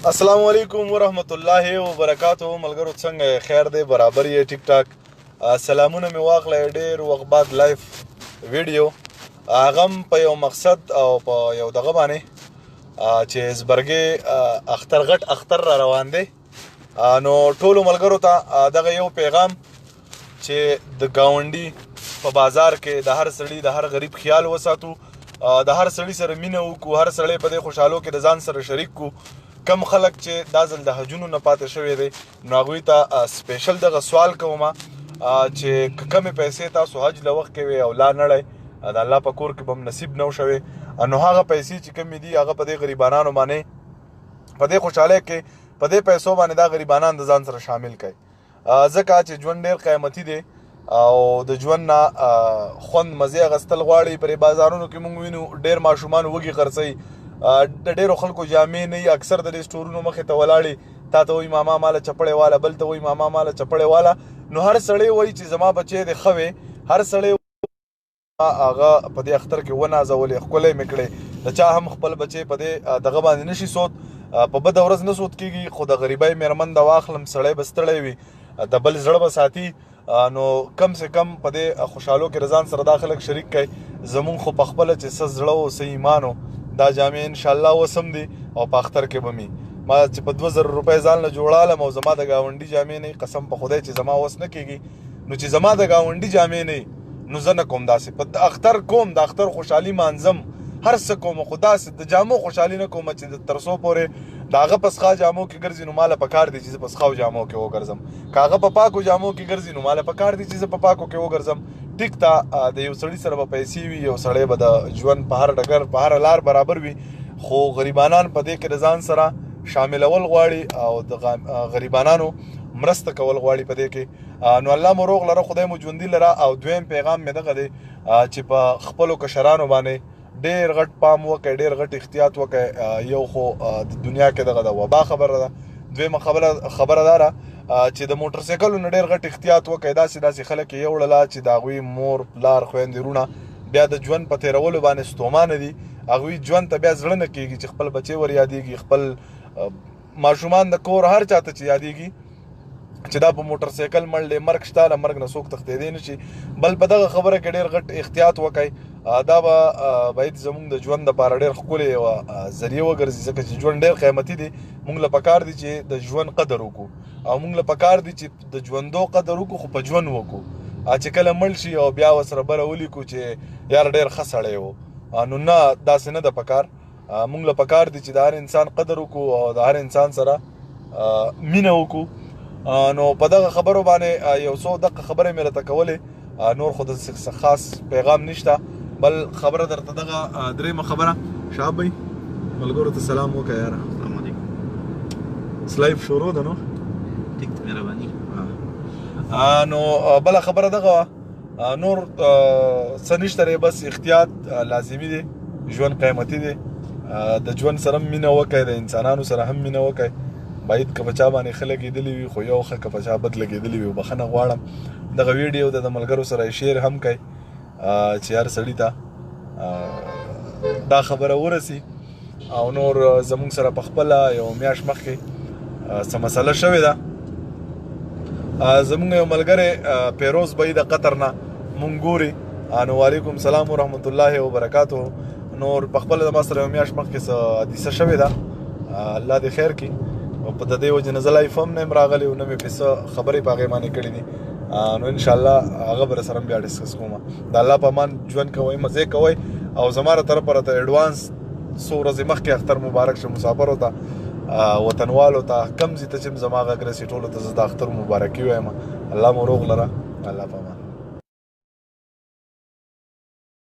السلام علیکم ورحمت الله وبرکاتو. ملګرو څنګه خیر دی؟ برابر یې ټیک ټاک. سلامونه مې واخلئ. ډېر وخت بعد لایف ویډیو هغه هم په یو مقصد او په یو دغه باندې چې زبرګې اختر غټ اختر را روان دی. نو ټولو ملګرو ته دغه یو پیغام چې د ګاونډي په بازار کې د هر سړي د هر غریب خیال وساتو، د هر سړي سره مینه وکړو، هر سړی په دې خوشحالو کې د ځان سره شریک کړو. کم خلک چې دا ځل د حجونو نه پاتې شوی دی نو هغوی ته سپیشل دغه سوال کوم چې کمې پیسې تاسو حج له وخت کوئ او لا نړی د الله په کور کې به هم نصیب نه شوی، نو هغه پیسې چې کمې دي هغه په دې غریبانانو باندې په دې خوشحالۍ کې په دې پیسو باندې دا غریبانان د ځان سره شامل کړئ، ځکه چې ژوند ډېر قیمتي دی او د ژوند نه خوند مزې اخیستل غواړي. پرې بازارونو کې موږ وینو ډېر ماشومان وږي خرڅوي، د ډېرو خلکو جامې نه وي، اکثر د دې سټورونو مخې ته ولاړې تا ته وایي ماما ماله چپړې واله، بل ته وایي ماما ماله چپړې واله. نو هر سړی وایي چې زما بچی دی ښه وی، هر سړی هغه په دې اختر کې ونازولې، ښکلی مې کړې. د چا هم خپل بچی په دې دغه باندې نشي سود، په بده ورځ نه سود کېږي، خو د غریبۍ مېرمن د واخلم سړی به ستړی وي، د بل زړه به ساتي. نو کم سے کم په دې خوشحالو کې رضان سره دا خلک شریک کړئ. زمونږ خو په خپله چې څه زړه او څه ایمان و دا جامې انشاءالله وسم دي او په اختر کې به مي ما چې په 2000 روپۍ ځان له جوړالم او زما د ګاونډي جامې نه، قسم په خدای چې زما وس نه کېږي. نو چې زما د ګاونډي جامې نه نو زه نه کوم داسې په اختر کوم، د اختر خوشحالي مانځم، هر څه کوم، خو داسې د جامو خوشحالي نه کوم چې د تر څو پورې د هغه په څښا جامو کې ګرځي نو ماله پکار دی چې زه په څښاو جامو کې وګرځم، که هغه په پاکو جامو کې ګرځي نو ماله پکار دی چې زه په پاکو کې وګرځم. ټیک ته د یو سړي سره به پیسې وي، یو سړی به د ژوند په هر ډګر په هر لار برابر وي، خو غریبانان په دې کې د ځان سره شاملول غواړي او د غریبانانو مرسته کول غواړي په دې کې. نو الله مو روغ لره، خدای مو ژوندي لره. او دویم پیغام مې دغه دی چې په خپلو کشرانو باندې ډېر غټ پام وکړئ، ډېر غټ احتیاط وکړئ. یو خو د دنیا کې دغه د وبا خبره ده، دویمه خبره دا ده چې د موټر سایکلو نه ډېر غټ احتیاط وکړئ. داسې خلک یې یوړله چې د هغوی مور پلار خویندې وروڼه بیا د ژوند په تېرولو باندې ستومانه دي، هغوی ژوند ته بیا زړه نه کېږي چې خپل بچی ور یادېږي، خپل ماشومان د کور هر چاته چې یادېږي چې دا په موټر سایکل مړ دی، مرګ شته، له مرګ نه څوک تښتېدی نه شي. بل په دغه خبره کې ډېر غټ احتیاط وکړئ. دا به باید زموږ د ژوند دپاره ډېر ښکلې یوه ذریعه وګرځي، ځکه چې ژوند ډېر قیمتي دی. موږ له پکار دي چې د ژوند قدر وکړو او موږ له پکار دي چې د ژوندو قدر وکړو، خو په ژوند وکړو. چې کله مړ شي او بیا ورسره بله ولیکو چې یار ډېر ښه سړی و، نو نه، داسې نه ده پکار. موږ له پکار دي چې د هر انسان قدر وکړو او د هر انسان سره مینه وکړو. نو په دغه خبرو باندې یو څو دقیقه خبرې مې راته کولې، نور خو د خاص پیغام نشته. بل خبره درته دغه درېیمه خبره، شهاب بھائی ملګرو ته سلام وکړه یاره. السلام علیکم. لایف شروع ده نو ټیک ته مهرباني. نو بله خبره دغه وه، نور څه نشته دی، بس احتیاط لازمي دی. ژوند قیمتي دی، د ژوند سره هم مینه وکړئ، د انسانانو سره هم مینه وکړئ. باید که په چا باندې ښه لګېدلي وي، خو یو ښه که په چا بد لګېدلي وي، بخښنه غواړم. دغه ویډیو د ملګرو سره شیر هم کوئ چې هر سړي ته دا خبره ورسي. او نور زموږ سره په خپله یو میاشت مخکې څه مسله شوې ده، زموږ یو ملګری پیروز بھائی د قطر نه مونږ ګوري. نو وعلیکم سلام ورحمت الله وبرکاتو. نور په خپله د ما سره یو میاشت مخکې څه حادثه شوې ده، الله دې خیر کړي. په د دې وجې نه زه لایف هم نه یم راغلی او نه مې پې څه خبرې په هغې باندې کړي دي. نو انشاءالله هغه به راسره بیا ډسکس کوم. د الله په امان ژوند کوئ، مزې کوئ، او زما له طرفه راته ایډوانس څو ورځې مخکې اختر مبارک شه مسافرو ته، وطنوالو ته، کم ځای ته چې زما غږ رسي ټولو ته زه د اختر مبارکي وایم. الله مو روغ لره. الله په امان.